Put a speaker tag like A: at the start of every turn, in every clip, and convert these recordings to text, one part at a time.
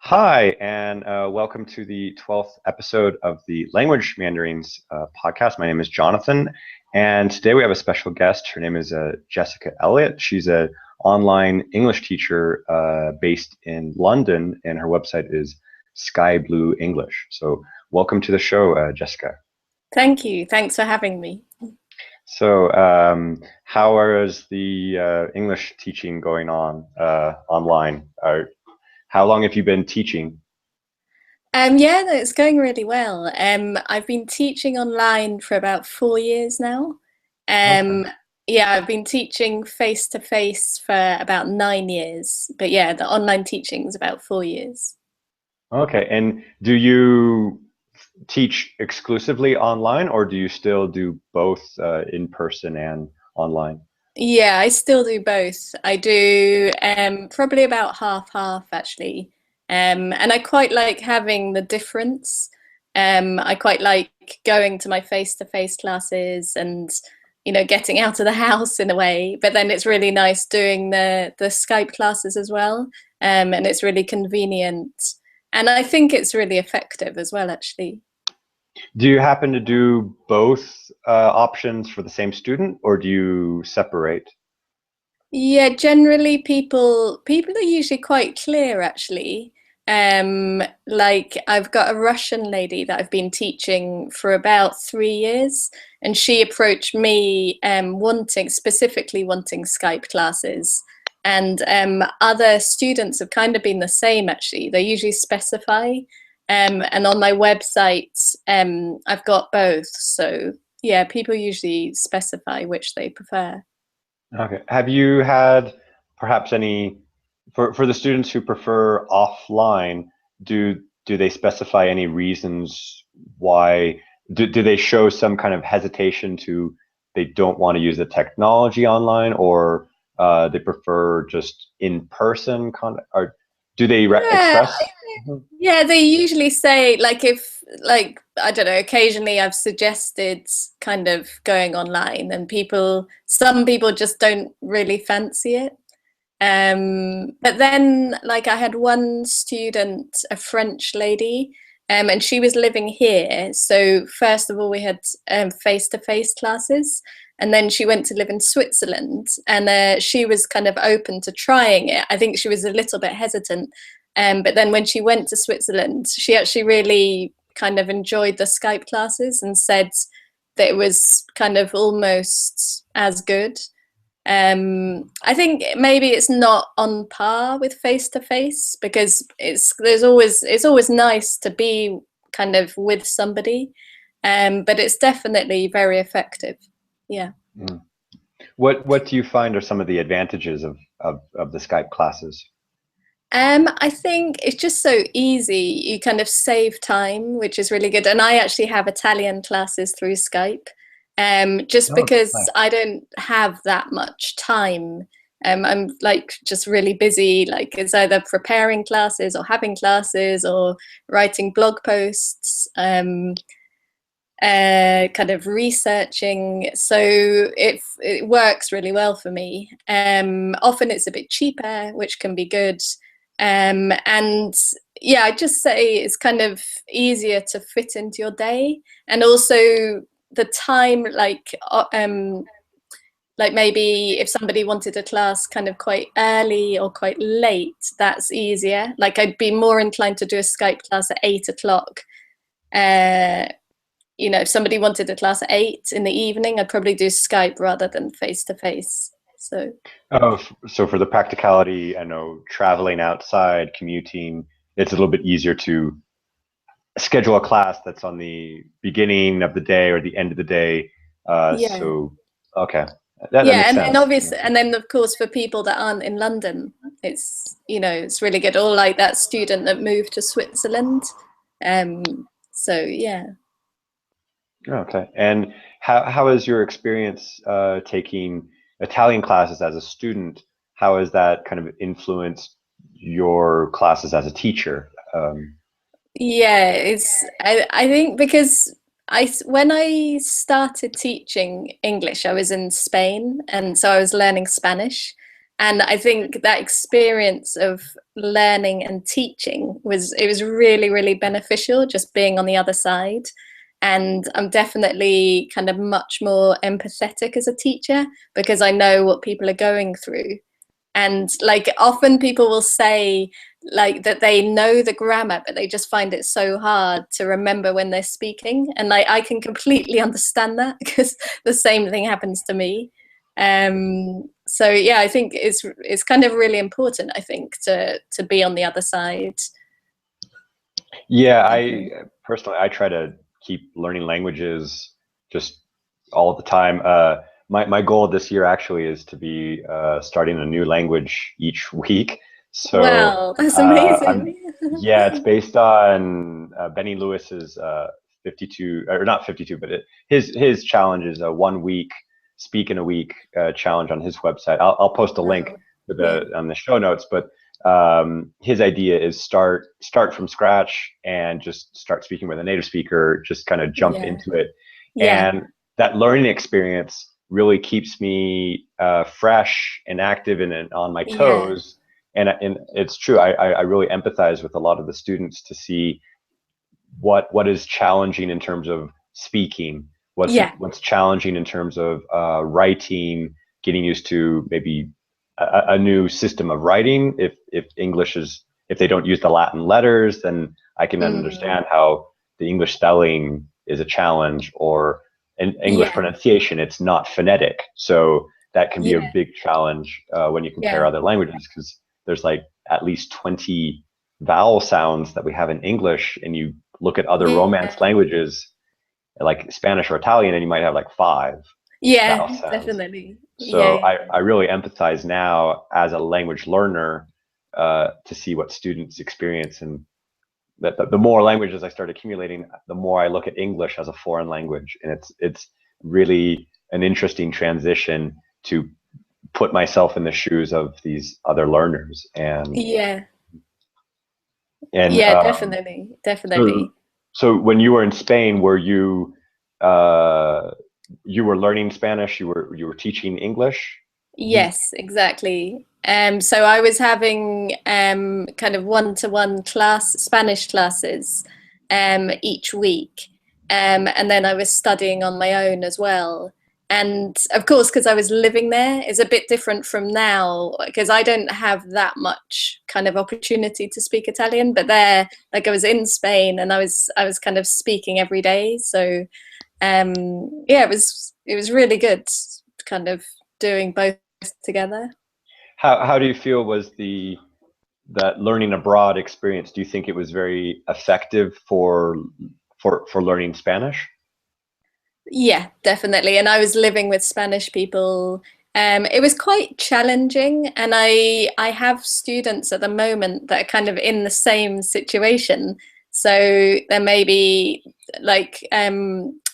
A: Hi, and welcome to the 12th episode of the Language Meanderings podcast. My name is Jonathan, and today we have a special guest. Her name is Jessica Elliot. She's an online English teacher based in London, and her website is Sky Blue English. So welcome to the show, Jessica.
B: Thank you. Thanks for having me.
A: So how is the English teaching going on online? How long have you been teaching?
B: Yeah, no, it's going really well. I've been teaching online for about 4 years now.
A: Okay.
B: Yeah, I've been teaching face to face for about 9 years, but yeah, the online teaching is about 4 years.
A: Okay. And do you teach exclusively online, or do you still do both in person and online?
B: Yeah, I still do both. I do probably about half half actually. And I quite like having the difference. I quite like going to my face-to-face classes and getting out of the house in a way. But then it's really nice doing the Skype classes as well. And it's really convenient. And I think it's really effective as well, actually.
A: Do you happen to do both options for the same student, or do you separate?
B: Yeah, generally people are usually quite clear actually. Like I've got a Russian lady that I've been teaching for about 3 years, and she approached me specifically wanting Skype classes. And other students have kind of been the same actually. They usually specify. And on my website, I've got both. So yeah, people usually specify which they prefer.
A: Okay. Have you had perhaps any for the students who prefer offline, do they specify any reasons why do they show some kind of hesitation to they don't want to use the technology online, or they prefer just in person or do they
B: Yeah,
A: express? Mhm.
B: yeah, they usually say like if like I don't know, occasionally I've suggested kind of going online and some people just don't really fancy it. But then like I had one student, a French lady, and she was living here. So first of all we had face-to-face classes, and then she went to live in Switzerland, and she was kind of open to trying it. I think she was a little bit hesitant, but then when she went to Switzerland, she actually really kind of enjoyed the Skype classes and said that it was kind of almost as good. I think maybe it's not on par with face to face because it's always nice to be kind of with somebody, but it's definitely very effective. Yeah.
A: Mm. What do you find are some of the advantages of the Skype classes?
B: I think it's just so easy. You kind of save time, which is really good. And I actually have Italian classes through Skype, just
A: Oh,
B: because
A: nice.
B: I don't have that much time. I'm like just really busy. Like it's either preparing classes or having classes or writing blog posts, kind of researching. So it works really well for me. Often it's a bit cheaper, which can be good. And yeah, I just say it's kind of easier to fit into your day, and also the time, like maybe if somebody wanted a class kind of quite early or quite late, that's easier. Like I'd be more inclined to do a Skype class at 8 o'clock. Uh, if somebody wanted a class at 8 in the evening, I'd probably do Skype rather than face to face. So
A: Oh, so for the practicality, I know traveling outside, commuting, it's a little bit easier to schedule a class that's on the beginning of the day or the end of the day.
B: yeah.
A: So, okay, that
B: Yeah,
A: makes
B: and then
A: sense.
B: obviously, and then of course for people that aren't in London, it's really good. Or like that student that moved to Switzerland. So yeah.
A: Okay, and how is your experience taking Italian classes as a student? How has that kind of influenced your classes as a teacher?
B: Yeah, I think because when I started teaching English, I was in Spain, and so I was learning Spanish. And I think that experience of learning and teaching was really, really beneficial, just being on the other side. And I'm definitely kind of much more empathetic as a teacher because I know what people are going through. And like often people will say like that they know the grammar, but they just find it so hard to remember when they're speaking. And like I can completely understand that because the same thing happens to me. So yeah, I think it's kind of really important, I think, to be on the other side.
A: Yeah, I
B: Definitely.
A: personally I try to keep learning languages just all the time. My goal this year actually is to be starting a new language each week. So
B: Wow, that's
A: I'm
B: amazing.
A: yeah, it's based on Benny Lewis's 52 or not 52, but his challenge is a 1 week speak in a week challenge on his website. I'll post a link
B: Wow.
A: to
B: Yeah.
A: the on the show notes, but his idea is start from scratch and just start speaking with a native speaker, just kind of jump
B: Yeah.
A: into it.
B: Yeah.
A: And that learning experience really keeps me fresh and active and on my
B: Yeah.
A: toes. And it's true. I really empathize with a lot of the students to see what is challenging in terms of speaking,
B: Yeah.
A: what's challenging in terms of writing, getting used to maybe a new system of writing. If English is if they don't use the Latin letters, then I can
B: Mm.
A: understand how the English spelling is a challenge, or in English
B: Yeah.
A: pronunciation, it's not phonetic. So that can be a
B: Yeah.
A: big challenge when you compare
B: Yeah.
A: other languages, because there's like at least 20 vowel sounds that we have in English, and you look at other Romance
B: Yeah.
A: languages like Spanish or Italian, and you might have like 5
B: Yeah.
A: vowel sounds.
B: Definitely. Yeah.
A: So
B: Yeah.
A: I really empathize now as a language learner to see what students experience, and that the more languages I start accumulating, the more I look at English as a foreign language, and it's really an interesting transition to put myself in the shoes of these other learners,
B: Yeah.
A: and
B: Yeah. Definitely.
A: so
B: Definitely.
A: so when you were in Spain, were uh, you were learning Spanish, you were teaching English?
B: Yes, exactly. So I was having kind of one-to-one Spanish classes each week. And then I was studying on my own as well. And of course, because I was living there, it's a bit different from now because I don't have that much kind of opportunity to speak Italian. But there, like I was in Spain and I was kind of speaking every day. So yeah, it was really good kind of doing both together.
A: How do you feel was that learning abroad experience? Do you think it was very effective for learning Spanish?
B: Yeah, definitely. And I was living with Spanish people. It was quite challenging, and I have students at the moment that are kind of in the same situation. So there may be like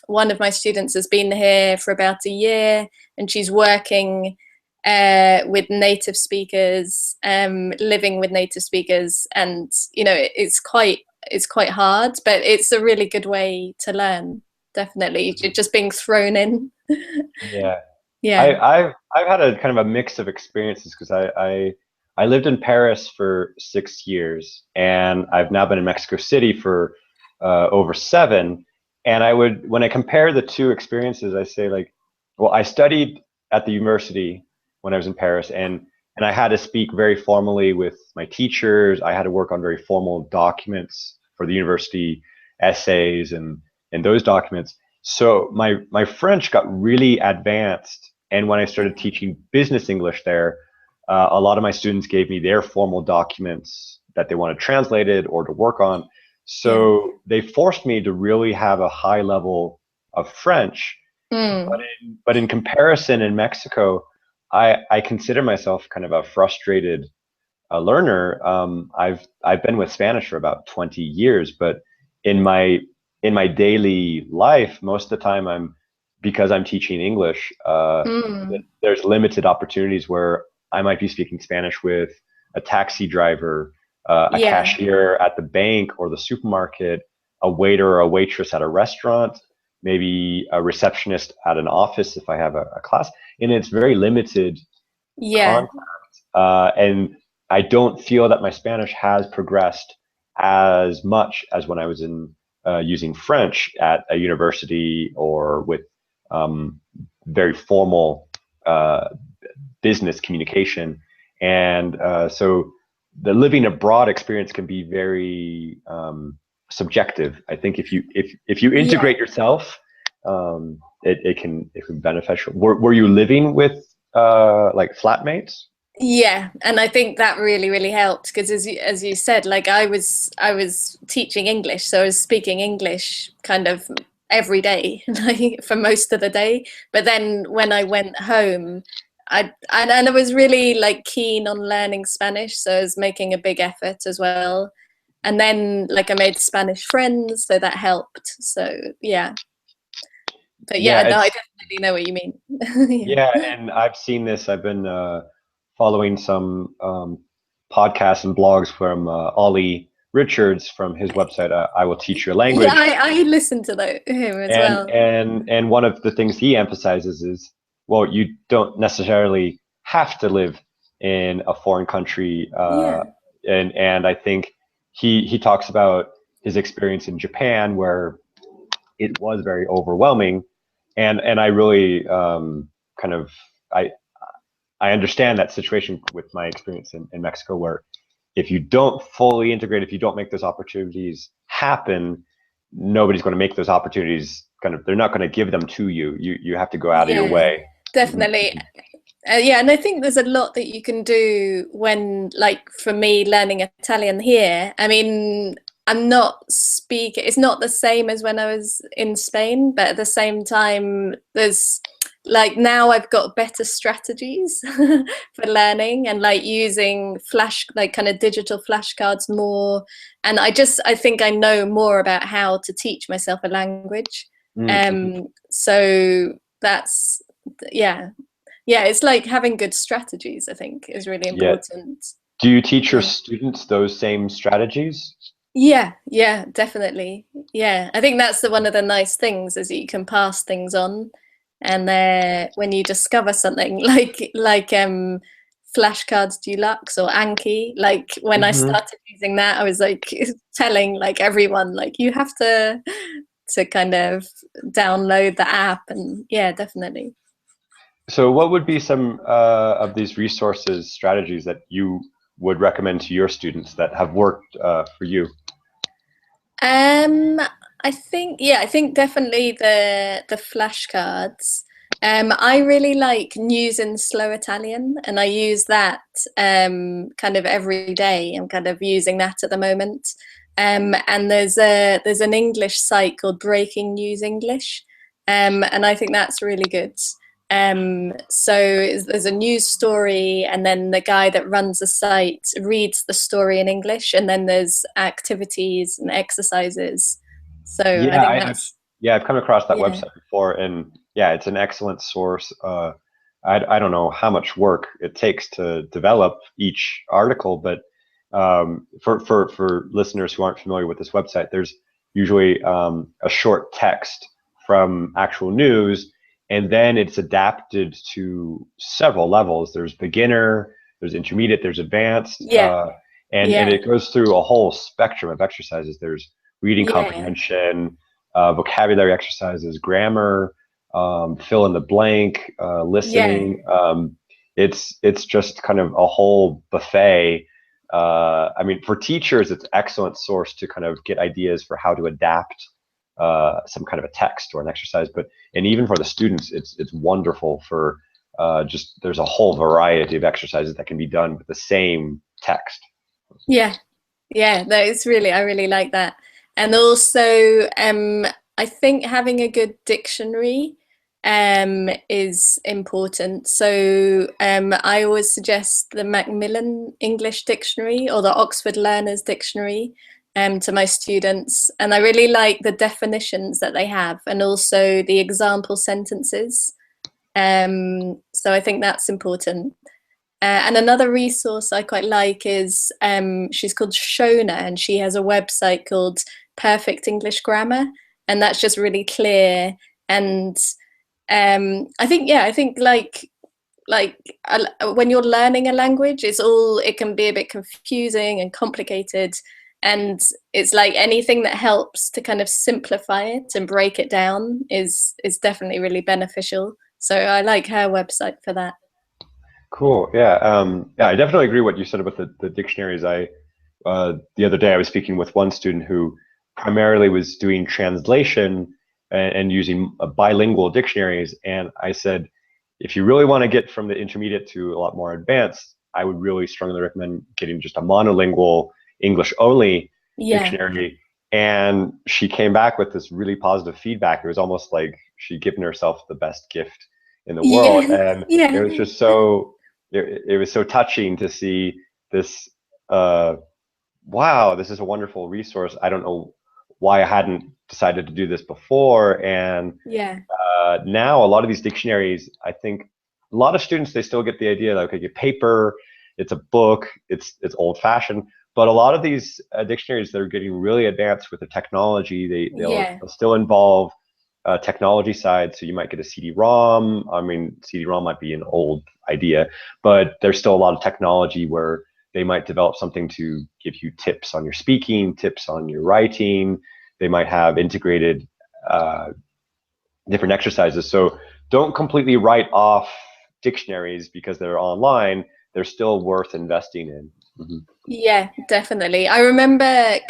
B: one of my students has been here for about a year, and she's working with native speakers, living with native speakers, and it's quite hard, but it's a really good way to learn. Definitely, just being thrown in.
A: Yeah.
B: Yeah.
A: I've had a kind of a mix of experiences, because I lived in Paris for 6 years, and I've now been in Mexico City for over 7. And when I compare the two experiences, I say, like, well, I studied at the university when I was in Paris, and I had to speak very formally with my teachers. I had to work on very formal documents for the university, essays, and those documents. So my French got really advanced, and when I started teaching business English there, a lot of my students gave me their formal documents that they wanted translated or to work on.
B: Yeah.
A: So they forced me to really have a high level of French. But
B: Mm.
A: in comparison, in Mexico, I consider myself kind of a frustrated learner. I've been with Spanish for about 20 years, but in my daily life, most of the time because I'm teaching English,
B: Mm.
A: there's limited opportunities where I might be speaking Spanish with a taxi driver, a
B: Yeah.
A: cashier at the bank or the supermarket, a waiter or a waitress at a restaurant, maybe a receptionist at an office if I have a class, and it's very limited
B: Yeah.
A: contact. and I don't feel that my Spanish has progressed as much as when I was in using French at a university or with very formal business communication. And so the living abroad experience can be very subjective. I think if you integrate yourself, it can be beneficial. Were you living with like flatmates?
B: Yeah, and I think that really helped, because as you said, like I was teaching English, so I was speaking English kind of every day, like for most of the day. But then when I went home, and I was really like keen on learning Spanish, so I was making a big effort as well. And then like I made Spanish friends, so that helped. So yeah, but yeah,
A: Yeah,
B: no, I
A: it's
B: definitely know what you mean. Yeah.
A: yeah, and I've seen this. I've been following some podcasts and blogs from Ollie Richards from his website. I will teach your
B: Yeah,
A: language,
B: I listened to him as
A: and
B: well.
A: and one of the things he emphasizes is, well, you don't necessarily have to live in a foreign country,
B: Yeah.
A: and I think he talks about his experience in Japan where it was very overwhelming, and I really kind of I I understand that situation with my experience in Mexico, where if you don't fully integrate, if you don't make those opportunities happen, nobody's going to make those opportunities. Kind of, they're not going to give them to you. You have to go out of your
B: Yeah,
A: way.
B: definitely. Yeah, and I think there's a lot that you can do when, like, for me, learning Italian here. I mean, I'm not speaking, it's not the same as when I was in Spain, but at the same time, there's like now I've got better strategies for learning, and like using like kind of digital flashcards more. And I think I know more about how to teach myself a language.
A: Mm-hmm.
B: So that's, yeah, yeah, it's like having good strategies, I think, is really
A: Yeah.
B: important.
A: Do you teach your
B: Yeah.
A: students those same strategies?
B: Yeah, definitely. Yeah, I think that's one of the nice things, is that you can pass things on, and when you discover something like flashcards deluxe or Anki, like when I
A: Mm-hmm.
B: started using that, I was like telling like everyone, like you have to kind of download the app, and yeah, definitely.
A: So, what would be some of these resources, strategies that you would recommend to your students that have worked for you?
B: Um, I think definitely the flashcards. I really like News in Slow Italian, and I use that kind of every day. I'm kind of using that at the moment. And there's an English site called Breaking News English, and I think that's really good. So there's a news story, and then the guy that runs the site reads the story in English, and then there's activities and exercises. So I
A: Yeah,
B: think
A: I've
B: that's,
A: yeah, I've come across that
B: yeah,
A: website before, and yeah, it's an excellent source. I don't know how much work it takes to develop each article, but for listeners who aren't familiar with this website, there's usually a short text from actual news, and then it's adapted to several levels. There's beginner, there's intermediate, there's advanced,
B: yeah,
A: and
B: yeah,
A: it goes through a whole spectrum of exercises. There's reading
B: yeah,
A: comprehension, vocabulary exercises, grammar, fill in the blank,
B: yeah,
A: listening. It's just kind of a whole buffet. I mean, for teachers, it's excellent source to kind of get ideas for how to adapt some kind of a text or an exercise. But and even for the students, it's wonderful for just there's a whole variety of exercises that can be done with the same text.
B: yeah, yeah. No, it's really, I really like that. And also, I think having a good dictionary is important. So I always suggest the Macmillan English Dictionary or the Oxford Learners Dictionary to my students. And I really like the definitions that they have, and also the example sentences. So I think that's important. And another resource I quite like is she's called Shona, and she has a website called Perfect English Grammar, and that's just really clear. And I think, yeah, I think like like when you're learning a language, it can be a bit confusing and complicated, and it's like anything that helps to kind of simplify it and break it down is definitely really beneficial. So I like her website for that.
A: Cool. Yeah. Yeah, I definitely agree what you said about the dictionaries. The other day I was speaking with one student who primarily was doing translation and using bilingual dictionaries. And I said, if you really want to get from the intermediate to a lot more advanced, I would really strongly recommend getting just a monolingual English only
B: Yeah.
A: dictionary. And she came back with this really positive feedback. It was almost like she'd given herself the best gift in the world.
B: Yeah.
A: And it
B: Yeah.
A: was just so, it was so touching to see this, wow, this is a wonderful resource. I don't know why I hadn't decided to do this before. And
B: Yeah.
A: now a lot of these dictionaries, I think a lot of students, they still get the idea that, okay, get paper, it's a book, it's old fashioned. But a lot of these dictionaries that are getting really advanced with the technology,
B: Yeah.
A: they'll still involve technology side. So you might get a CD-ROM. I mean, CD-ROM might be an old idea, but there's still a lot of technology where they might develop something to give you tips on your speaking, tips on your writing. They might have integrated different exercises. So don't completely write off dictionaries because they're online. They're still worth investing in. Mm-hmm.
B: Yeah, definitely. I remember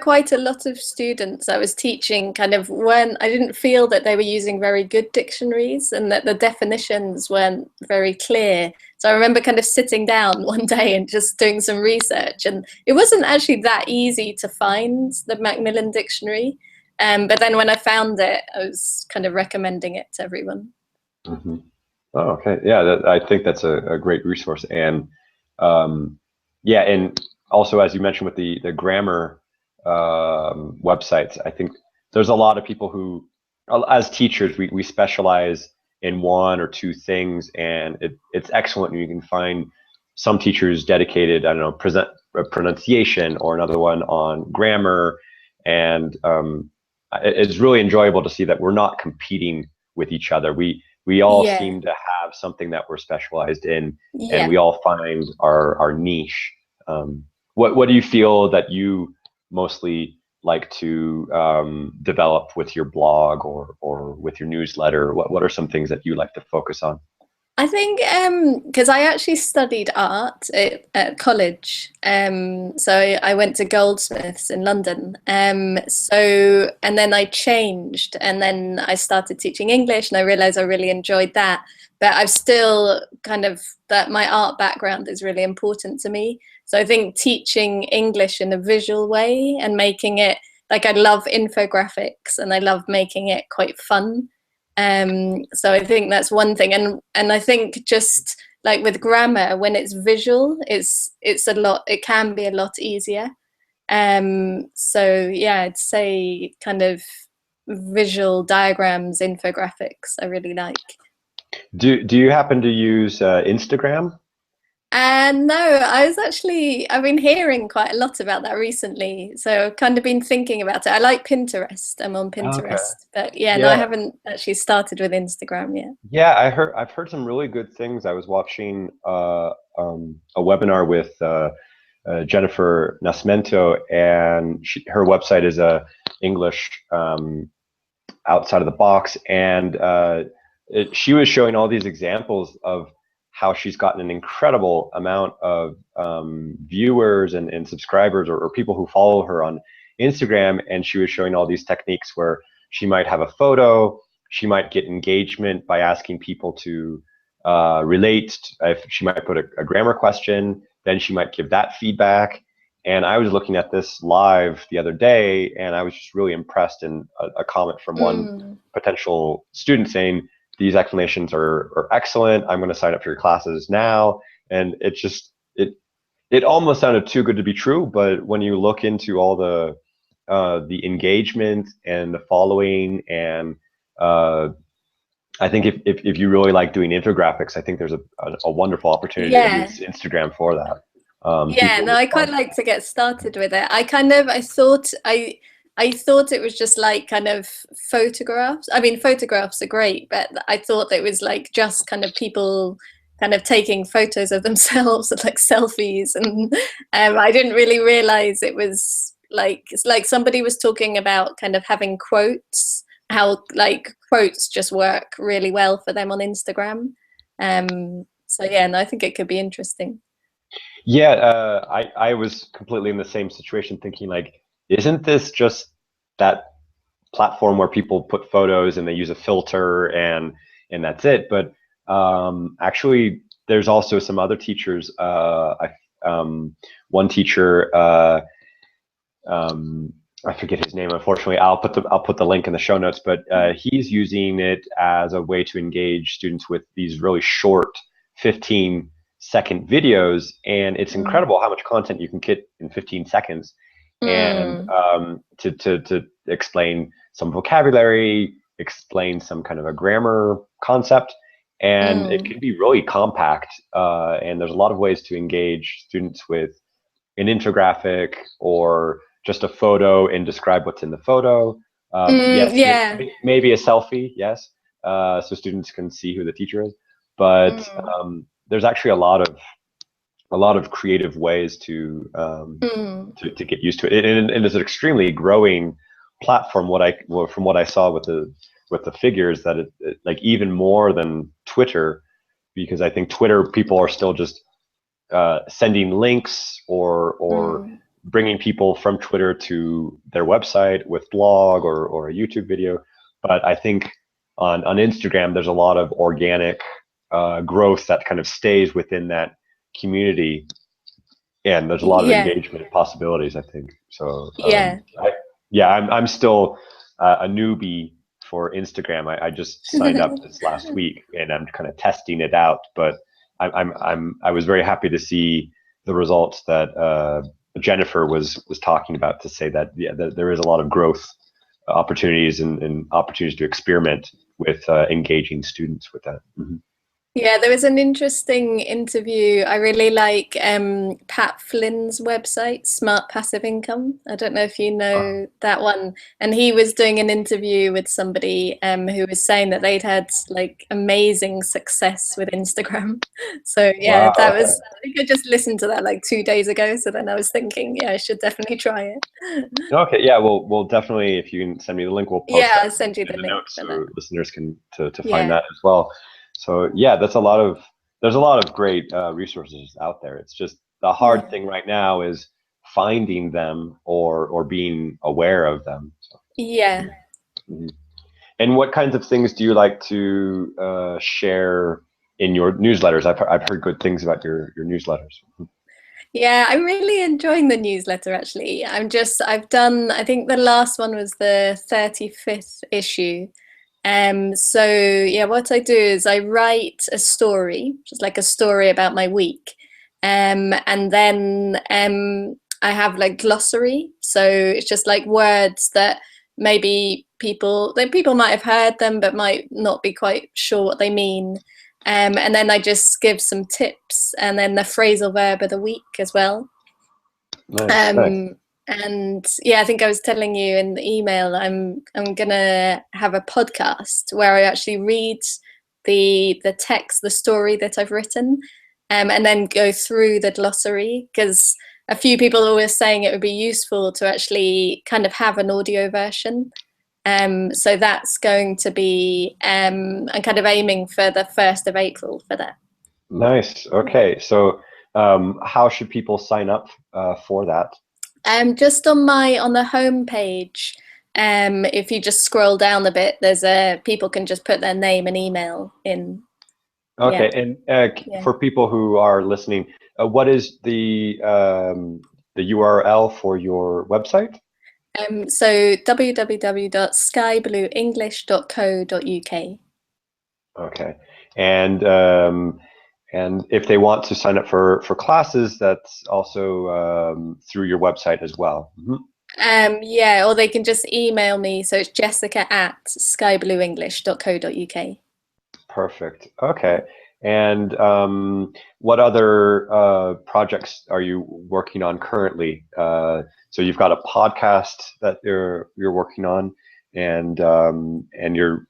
B: quite a lot of students I was teaching kind of when I didn't feel that they were using very good dictionaries and that the definitions weren't very clear. So I remember kind of sitting down one day and just doing some research, and it wasn't actually that easy to find the Macmillan Dictionary. But then when I found it, I was kind of recommending it to everyone.
A: Mm-hmm. Oh, okay. Yeah, I think that's a great resource. And yeah, and also as you mentioned with the grammar websites, I think there's a lot of people who, as teachers, we specialize in one or two things, and it's excellent. You can find some teachers dedicated, I don't know, pronunciation, or another one on grammar, and it's really enjoyable to see that we're not competing with each other. We all
B: Yeah,
A: seem to have something that we're specialized in, and
B: yeah.
A: we all find our niche. What do you feel that you mostly like to develop with your blog or with your newsletter? What are some things that you like to focus on?
B: I think because I actually studied art at college, so I went to Goldsmiths in London. So and then I changed, and then I started teaching English, and I realized I really enjoyed that. But I've still kind of that my art background is really important to me. So I think teaching English in a visual way and making it like I love infographics and I love making it quite fun. So I think that's one thing, and I think just like with grammar, when it's visual, it's a lot. It can be a lot easier. So yeah, I'd say kind of visual diagrams, infographics. I really like.
A: Do you happen to use Instagram?
B: And no, I've been hearing quite a lot about that recently. So I've kind of been thinking about it. I like Pinterest. I'm on
A: Okay.
B: Pinterest. But yeah, no, I
A: Yeah.
B: haven't actually started with Instagram yet.
A: Yeah, I've heard some really good things. I was watching a webinar with Jennifer Nascimento, and her website is a English outside of the box, and she was showing all these examples of how she's gotten an incredible amount of viewers and subscribers, or people who follow her on Instagram, and she was showing all these techniques where she might have a photo, she might get engagement by asking people to relate. If she might put a grammar question, then she might give that feedback. And I was looking at this live the other day, and I was just really impressed. And a comment from one
B: Mm.
A: potential student saying, "These explanations are excellent. I'm going to sign up for your classes now." And it almost sounded too good to be true. But when you look into all the engagement and the following, and uh, I think if you really like doing infographics, I think there's a wonderful opportunity to
B: Yeah.
A: use Instagram for that.
B: Yeah,
A: People
B: no, I quite
A: respond.
B: like to get started with it. I thought I thought it was just like kind of photographs. I mean, photographs are great, but I thought it was like just kind of people kind of taking photos of themselves and like selfies, and I didn't really realize it was like, it's like somebody was talking about kind of having quotes, how like quotes just work really well for them on Instagram. So yeah, and I think it could be interesting.
A: Yeah, I was completely in the same situation, thinking like, isn't this just that platform where people put photos and they use a filter and that's it? But actually, there's also some other teachers. One teacher, I forget his name. Unfortunately, I'll put the link in the show notes. But he's using it as a way to engage students with these really short 15-second videos, and it's incredible how much content you can get in 15 seconds. And to explain some vocabulary, explain some kind of a grammar concept, and it can be really compact. And there's a lot of ways to engage students with an infographic or just a photo and describe what's in the photo. Yes,
B: Yeah.
A: maybe a selfie, yes, so students can see who the teacher is. But there's actually a lot of creative ways to get used to it, and it's an extremely growing platform. From what I saw with the figures, that it like even more than Twitter, because I think Twitter people are still just sending links or bringing people from Twitter to their website with blog or a YouTube video. But I think on Instagram, there's a lot of organic growth that kind of stays within that community, and there's a lot of engagement possibilities, I think. So I'm still a newbie for Instagram. I just signed up this last week, and I'm kind of testing it out. But I was very happy to see the results that Jennifer was talking about, to say that that there is a lot of growth opportunities and opportunities to experiment with engaging students with that.
B: Yeah, there was an interesting interview. I really like Pat Flynn's website, Smart Passive Income. I don't know if you know that one. And he was doing an interview with somebody who was saying that they'd had like amazing success with Instagram. So yeah, that was, I think I just listened to that like 2 days ago. So then I was thinking, yeah, I should definitely try it.
A: Okay, yeah, we'll definitely, if you can send me the link, we'll post
B: Yeah,
A: that
B: I'll send you
A: in
B: the
A: the
B: link
A: notes
B: for
A: so
B: that.
A: listeners can to find that as well. So yeah, there's a lot of great resources out there. It's just the hard thing right now is finding them or being aware of them. So,
B: Yeah.
A: mhm. And what kinds of things do you like to share in your newsletters? I've heard good things about your newsletters.
B: Yeah, I'm really enjoying the newsletter actually. I've done, I think the last one was the 35th issue. So yeah, what I do is I write a story, just like a story about my week. And then I have like glossary. So it's just like words that maybe people might have heard them but might not be quite sure what they mean. And then I just give some tips, and then the phrasal verb of the week as well.
A: Nice, nice.
B: And yeah, I think I was telling you in the email, I'm gonna have a podcast where I actually read the text, the story that I've written, and then go through the glossary, because a few people were saying it would be useful to actually kind of have an audio version. So that's going to be, I'm kind of aiming for the 1st of April for that.
A: Nice. Okay, so how should people sign up for that?
B: Just on the home page, if you just scroll down a bit, there's people can just put their name and email in.
A: Okay, and for people who are listening, what is the URL for your website?
B: So www.skyblueenglish.co.uk.
A: Okay, and if they want to sign up for classes, that's also through your website as well.
B: Yeah, or they can just email me. So it's Jessica@skyblueenglish.co.uk.
A: Perfect. Okay. And what other projects are you working on currently? So you've got a podcast that you're working on, and you're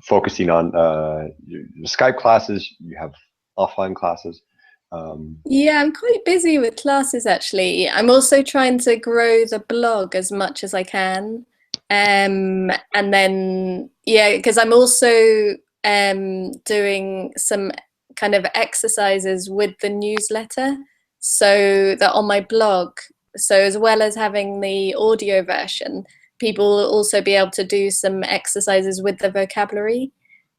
A: focusing on your Skype classes. You have offline classes.
B: Yeah, I'm quite busy with classes actually. I'm also trying to grow the blog as much as I can. And then, yeah, because I'm also doing some kind of exercises with the newsletter. So that on my blog, so as well as having the audio version, people will also be able to do some exercises with the vocabulary,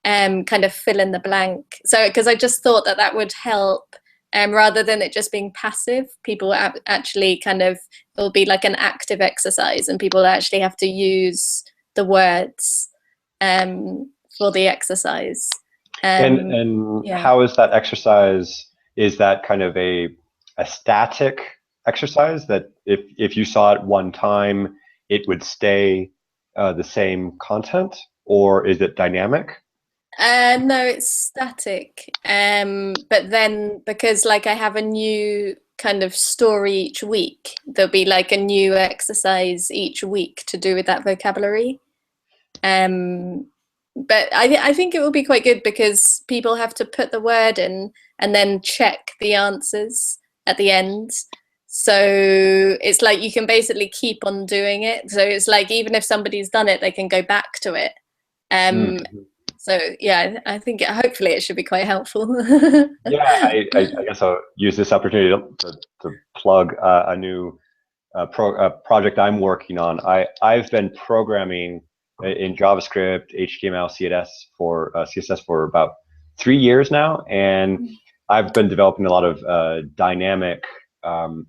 B: kind of fill in the blank. So, because I just thought that that would help, rather than it just being passive, people actually kind of, it'll be like an active exercise and people actually have to use the words for the exercise.
A: And
B: Yeah.
A: how is that exercise? Is that kind of a static exercise that if you saw it one time, it would stay the same content, or is it dynamic?
B: No, it's static. But then because like I have a new kind of story each week, there'll be like a new exercise each week to do with that vocabulary. Um, but I think it will be quite good because people have to put the word in and then check the answers at the end. So it's like you can basically keep on doing it. So it's like even if somebody's done it, they can go back to it. Um,
A: Mm.
B: so yeah, I think hopefully it should be quite helpful.
A: Yeah, I guess I'll use this opportunity to plug a new project I'm working on. I've been programming in JavaScript, HTML, CSS for about 3 years now, and I've been developing a lot of dynamic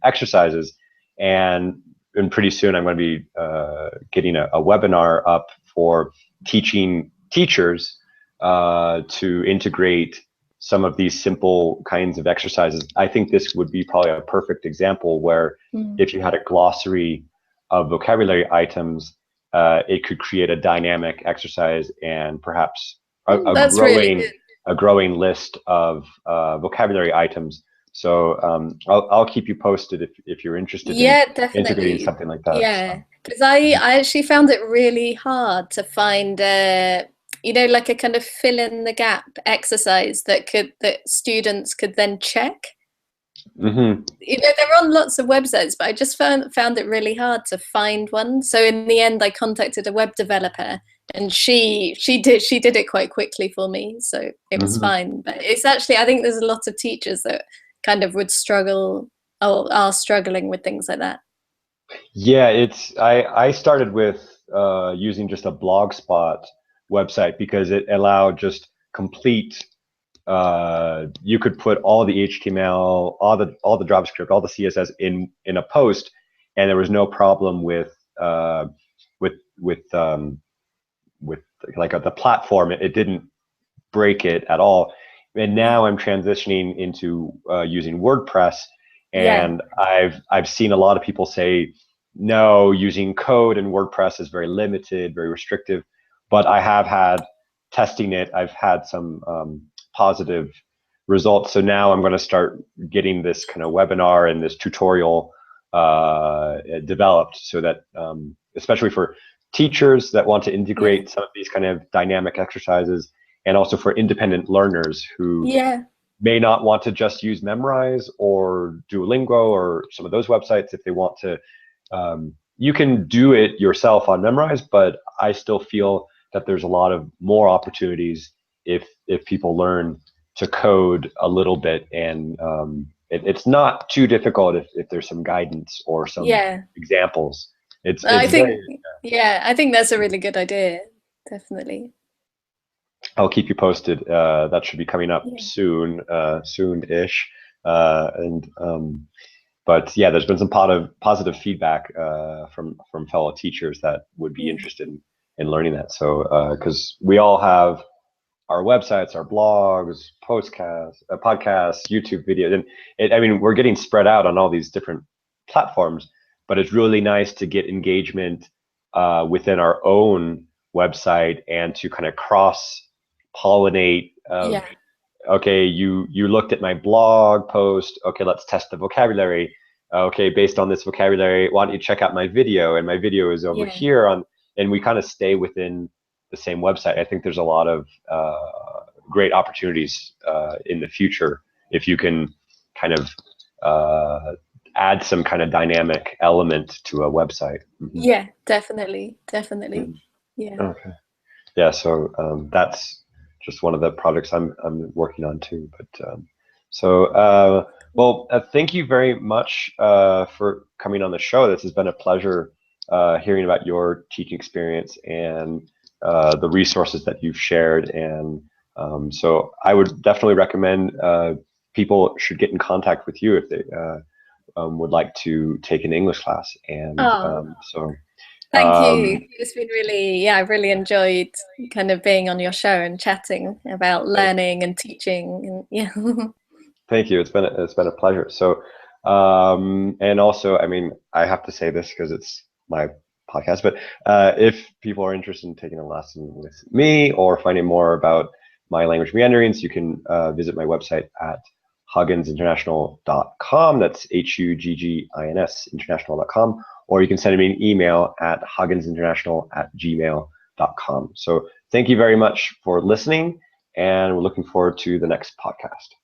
A: exercises, and pretty soon I'm going to be getting a webinar up for teaching teachers to integrate some of these simple kinds of exercises. I think this would be probably a perfect example where if you had a glossary of vocabulary items, it could create a dynamic exercise and perhaps
B: That's really good.
A: a growing list of vocabulary items. So I'll keep you posted if you're interested in
B: Yeah,
A: integrating
B: definitely.
A: something like that.
B: Yeah, because I actually found it really hard to find like a kind of fill in the gap exercise that students could then check.
A: Hmm.
B: They're on lots of websites, but I just found it really hard to find one. So in the end, I contacted a web developer, and she did it quite quickly for me, so it was
A: Hmm.
B: fine. But it's actually, I think there's a lot of teachers that kind of would struggle or are struggling with things like that.
A: Yeah, I started with using just a blogspot website because it allowed just complete you could put all the HTML, all the JavaScript, all the CSS in a post, and there was no problem with with like the platform. It didn't break it at all. And now I'm transitioning into using WordPress,
B: Yeah.
A: and I've seen a lot of people say no, using code in WordPress is very limited, very restrictive. But I have had testing it. I've had some positive results. So now I'm going to start getting this kind of webinar and this tutorial developed so that especially for teachers that want to
B: Yeah.
A: integrate some of these kind of dynamic exercises, and also for independent learners who
B: Yeah.
A: may not want to just use Memrise or Duolingo or some of those websites. If they want to, you can do it yourself on Memrise, but I still feel that there's a lot of more opportunities if people learn to code a little bit, and it's not too difficult if there's some guidance or some
B: Yeah.
A: examples.
B: I
A: It's
B: think,
A: very.
B: yeah, I think that's a really good idea. Definitely.
A: I'll keep you posted. That should be coming up
B: Yeah.
A: soon, soon-ish. And but yeah, there's been some positive feedback from fellow teachers that would be
B: Yeah.
A: interested in learning that. So because we all have our websites, our blogs, podcasts, YouTube videos, and I mean, we're getting spread out on all these different platforms, but it's really nice to get engagement within our own website and to kind of cross pollinate
B: Yeah.
A: okay, you looked at my blog post. Okay, let's test the vocabulary. Okay, based on this vocabulary, why don't you check out my video? And my video is over
B: Yeah.
A: here on, and we kind of stay within the same website. I think there's a lot of great opportunities in the future if you can kind of add some kind of dynamic element to a website.
B: Yeah, definitely, definitely. Yeah.
A: Okay. Yeah, so that's just one of the projects I'm working on too. But well, thank you very much for coming on the show. This has been a pleasure hearing about your teaching experience and the resources that you've shared. And so I would definitely recommend people should get in contact with you if they would like to take an English class. And
B: Oh,
A: so.
B: thank you.
A: Um,
B: It's been really, yeah, I really enjoyed kind of being on your show and chatting about learning and teaching. And yeah.
A: Thank you. It's been a pleasure. So, and also, I mean, I have to say this because it's my podcast, but if people are interested in taking a lesson with me or finding more about my language meanderings, you can visit my website at hugginsinternational.com. That's HUGGINS international.com, or you can send me an email at hugginsinternational@gmail.com. So, thank you very much for listening, and we're looking forward to the next podcast.